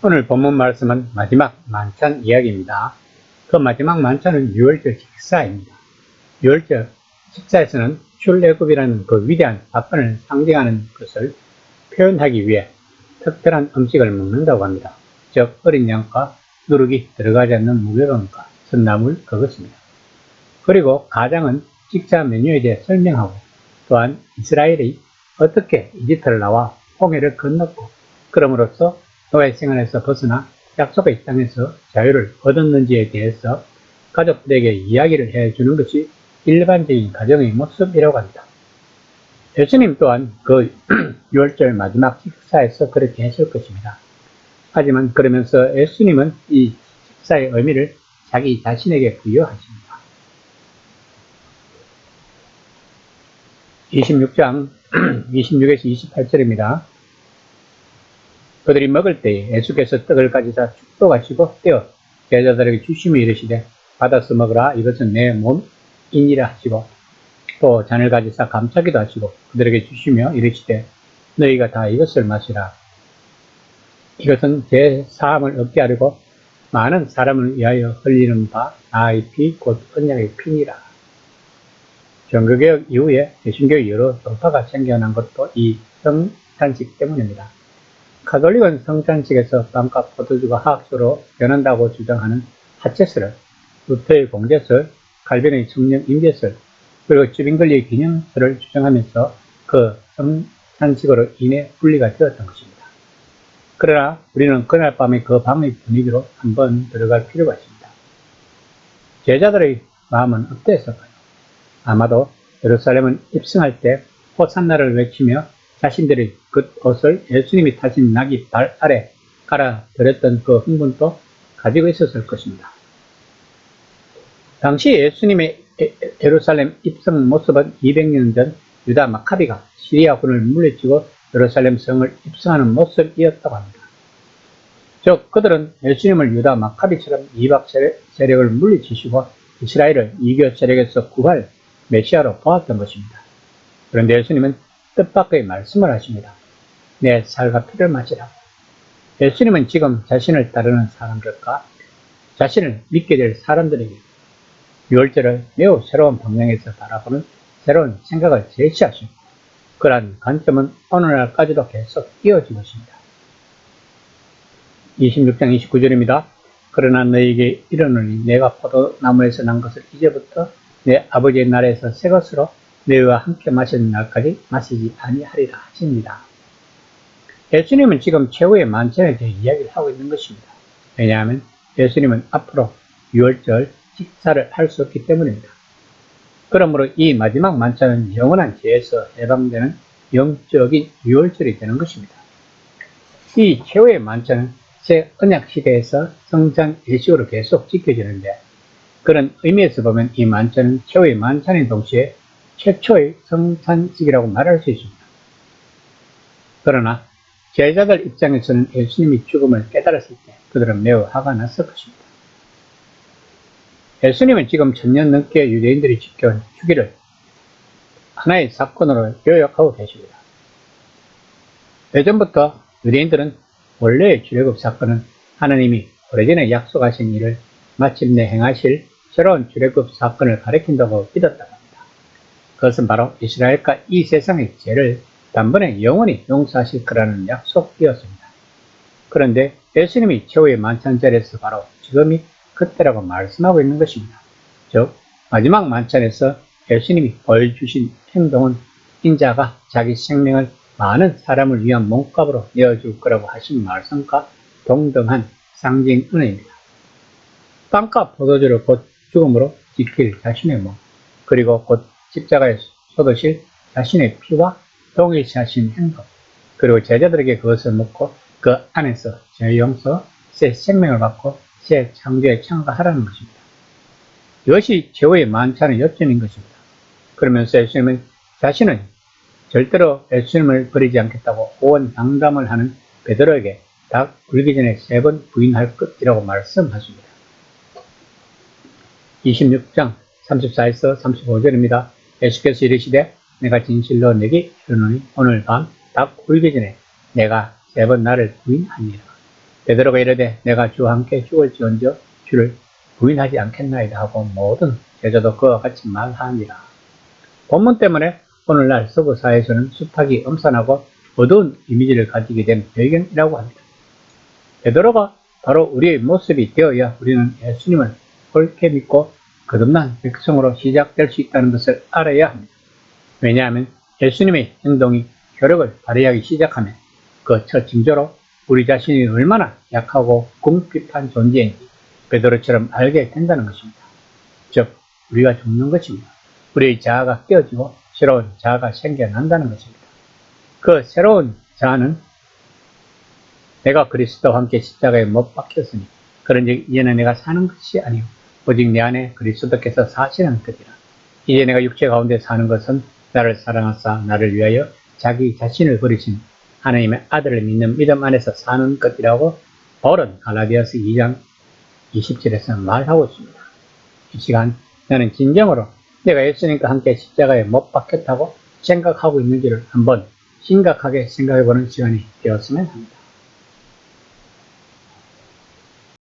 오늘 본문 말씀은 마지막 만찬 이야기입니다. 그 마지막 만찬은 유월절 식사입니다. 유월절 식사에서는 출애굽이라는 그 위대한 사건을 상징하는 것을 표현하기 위해 특별한 음식을 먹는다고 합니다. 즉 어린 양과 누룩이 들어가지 않는 무교병과 선나물 그것입니다. 그리고 가장은 식사 메뉴에 대해 설명하고 또한 이스라엘이 어떻게 이집트를 나와 홍해를 건넜고 그럼으로써 노예 생활에서 벗어나 약속의 땅에서 자유를 얻었는지에 대해서 가족들에게 이야기를 해주는 것이 일반적인 가정의 모습이라고 합니다. 예수님 또한 그 유월절 마지막 식사에서 그렇게 했을 것입니다. 하지만 그러면서 예수님은 이 식사의 의미를 자기 자신에게 부여하십니다. 26장 26에서 28절입니다. 그들이 먹을 때에 예수께서 떡을 가지사 축도하시고 떼어 제자들에게 주시며 이르시되 받아서 먹으라 이것은 내 몸이니라 하시고 또 잔을 가지사 감싸기도 하시고 그들에게 주시며 이르시되 너희가 다 이것을 마시라 이것은 제 사함을 얻게 하려고 많은 사람을 위하여 흘리는 바 나의 피 곧 언약의 피니라. 종교개혁 이후에 개신교의 여러 돌파가 생겨난 것도 이 성찬식 때문입니다. 가톨릭은 성찬식에서 빵과 포도주가 화학적으로 변한다고 주장하는 하체설을, 루터의 공제설, 칼빈의 성령 임재설, 그리고 쯔빙글리의 기념설을 주장하면서 그 성찬식으로 인해 분리가 되었던 것입니다. 그러나 우리는 그날 밤의 그 방의 분위기로 한번 들어갈 필요가 있습니다. 제자들의 마음은 어땠을까요? 아마도 예루살렘은 입성할 때 호산나를 외치며 자신들의 겉옷을 예수님이 타신 나귀 발 아래 깔아드렸던 그 흥분도 가지고 있었을 것입니다. 당시 예수님의 예루살렘 입성 모습은 200년 전 유다 마카비가 시리아군을 물리치고 예루살렘 성을 입성하는 모습이었다고 합니다. 즉 그들은 예수님을 유다 마카비처럼 이방 세력을 물리치시고 이스라엘을 이교 세력에서 구할 메시아로 보았던 것입니다. 그런데 예수님은 뜻밖의 말씀을 하십니다. 내 살과 피를 마시라고. 예수님은 지금 자신을 따르는 사람들과 자신을 믿게 될 사람들에게 유월절을 매우 새로운 방향에서 바라보는 새로운 생각을 제시하시고 그러한 관점은 오늘날까지도 계속 이어지고 있습니다. 26장 29절입니다. 그러나 너희에게 이르노니 내가 포도나무에서 난 것을 이제부터 내 아버지의 나라에서 새 것으로 너희와 함께 마시는 날까지 마시지 아니하리라 하십니다. 예수님은 지금 최후의 만찬에 대해 이야기를 하고 있는 것입니다. 왜냐하면 예수님은 앞으로 유월절 식사를 할 수 없기 때문입니다. 그러므로 이 마지막 만찬은 영원한 죄에서 해방되는 영적인 유월절이 되는 것입니다. 이 최후의 만찬은 새 언약 시대에서 성찬 예식으로 계속 지켜지는데 그런 의미에서 보면 이 만찬은 최후의 만찬인 동시에 최초의 성찬식이라고 말할 수 있습니다. 그러나 제자들 입장에서는 예수님이 죽음을 깨달았을 때 그들은 매우 화가 났을 것입니다. 예수님은 지금 1000년 넘게 유대인들이 지켜온 주기를 하나의 사건으로 요약하고 계십니다. 예전부터 유대인들은 원래의 출애굽 사건은 하나님이 오래전에 약속하신 일을 마침내 행하실 새로운 출애굽 사건을 가리킨다고 믿었다고 합니다. 그것은 바로 이스라엘과 이 세상의 죄를 단번에 영원히 용서하실 거라는 약속이었습니다. 그런데 예수님이 최후의 만찬절에서 바로 지금이 그때라고 말씀하고 있는 것입니다. 즉 마지막 만찬에서 예수님이 보여주신 행동은 인자가 자기 생명을 많은 사람을 위한 몸값으로 내어줄 거라고 하신 말씀과 동등한 상징 은혜입니다. 빵과 포도주를 곧 죽음으로 지킬 자신의 몸, 그리고 곧 십자가에 쏟으실 자신의 피와 동일시하신 행동, 그리고 제자들에게 그것을 먹고 그 안에서 죄 용서, 새 생명을 받고 새 창조에 참가하라는 것입니다. 이것이 최후의 만찬의 요점인 것입니다. 그러면서 예수님은 자신은 절대로 예수님을 버리지 않겠다고 호언장담을 하는 베드로에게 닭 굴기 전에 3번 부인할 것이라고 말씀하십니다. 26장 34에서 35절입니다. 예수께서 이르시되 내가 진실로 내게 이르노니 오늘 밤 닭 굴기 전에 내가 3번 나를 부인하니라. 베드로가 이르되 내가 주와 함께 죽을지언정 주를 부인하지 않겠나이다 하고 모든 제자도 그와 같이 말하니라. 본문 때문에 오늘날 서구사회에서는 숱하기 엄선하고 어두운 이미지를 가지게 된 배경이라고 합니다. 베드로가 바로 우리의 모습이 되어야 우리는 예수님을 옳게 믿고 거듭난 백성으로 시작될 수 있다는 것을 알아야 합니다. 왜냐하면 예수님의 행동이 효력을 발휘하기 시작하면 그 첫 징조로 우리 자신이 얼마나 약하고 궁핍한 존재인지 베드로처럼 알게 된다는 것입니다. 즉 우리가 죽는 것입니다. 우리의 자아가 깨어지고 새로운 자아가 생겨난다는 것입니다. 그 새로운 자아는 내가 그리스도와 함께 십자가에 못 박혔으니 그런즉 이제는 내가 사는 것이 아니요 오직 내 안에 그리스도께서 사시는 것이라. 이제 내가 육체 가운데 사는 것은 나를 사랑하사 나를 위하여 자기 자신을 버리신 하나님의 아들을 믿는 믿음 안에서 사는 것이라고 바울은 갈라디아서 2장 27에서 말하고 있습니다. 이 시간 나는 진정으로 내가 예수님과 함께 십자가에 못 박혔다고 생각하고 있는지를 한번 심각하게 생각해보는 시간이 되었으면 합니다.